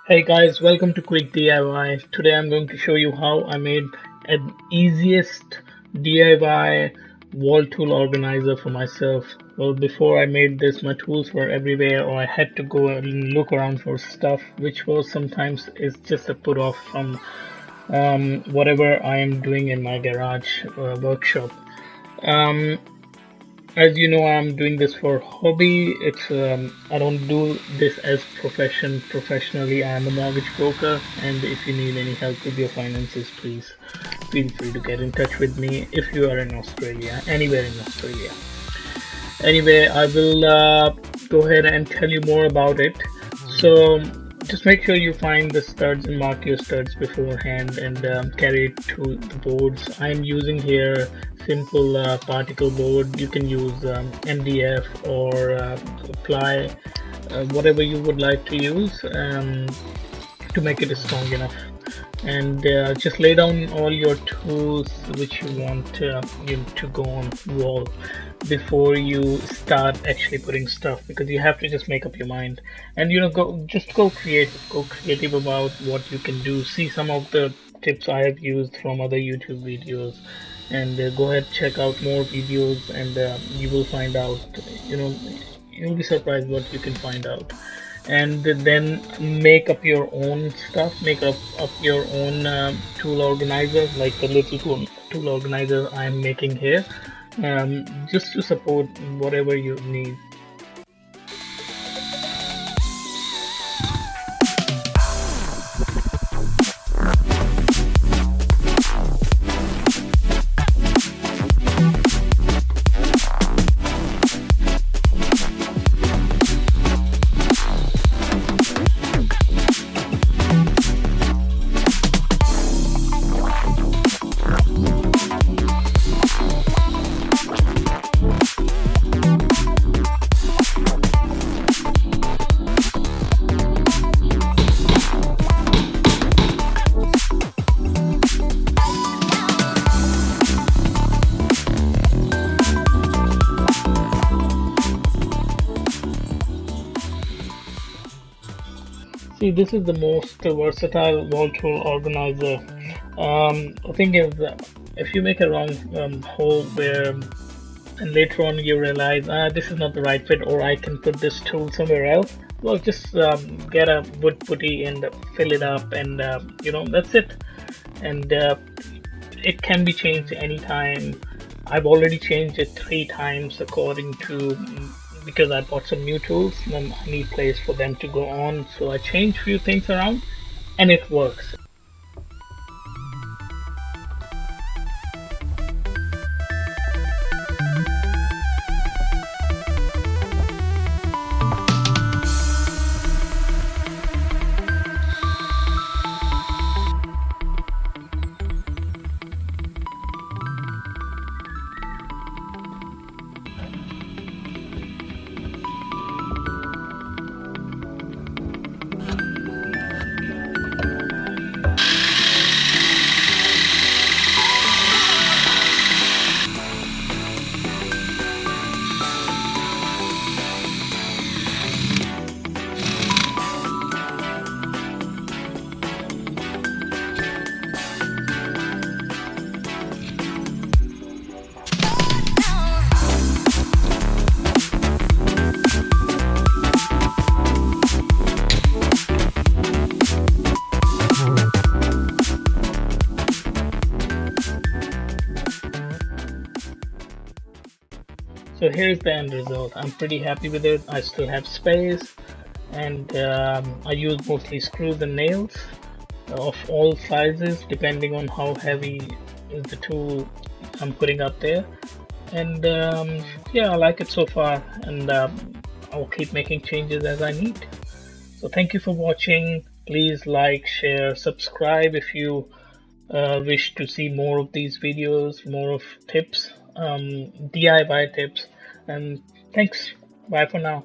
Hey guys, welcome to Quick DIY. Today I'm going to show you how I made an easiest DIY wall tool organizer for myself. Well, before I made this, my tools were everywhere, or I had to go and look around for stuff, which was sometimes is just a put off from whatever I am doing in my garage workshop. Um, as you know, I'm doing this for hobby. I don't do this as professionally. I am a mortgage broker, and if you need any help with your finances, please feel free to get in touch with me if you are in Australia, anywhere in Australia. Anyway, I will go ahead and tell you more about it. So just make sure you find the studs and mark your studs beforehand and carry it to the boards. I'm using here simple particle board. You can use MDF or ply, whatever you would like to use to make it strong enough. And just lay down all your tools which you want to go on wall before you start actually putting stuff, because you have to just make up your mind and go creative about what you can do. See some of the tips I have used from other YouTube videos, and go ahead, check out more videos, and you will find out, you know you'll be surprised what you can find out. And then make up your own stuff, make up your own tool organizer, like the little tool organizer I'm making here, just to support whatever you need. See, this is the most versatile wall tool organizer. The thing is, if you make a wrong hole where, and later on you realize, this is not the right fit, or I can put this tool somewhere else, well, just get a wood putty and fill it up, and that's it. And it can be changed anytime. I've already changed it 3 times according to, because I bought some new tools and I need place for them to go on. So I changed few things around and it works. So here's the end result. I'm pretty happy with it. I still have space, and I use mostly screws and nails of all sizes depending on how heavy is the tool I'm putting up there. And yeah, I like it so far, and I'll keep making changes as I need. So thank you for watching. Please like, share, subscribe if you wish to see more of these videos, more of tips, DIY tips. And thanks. Bye for now.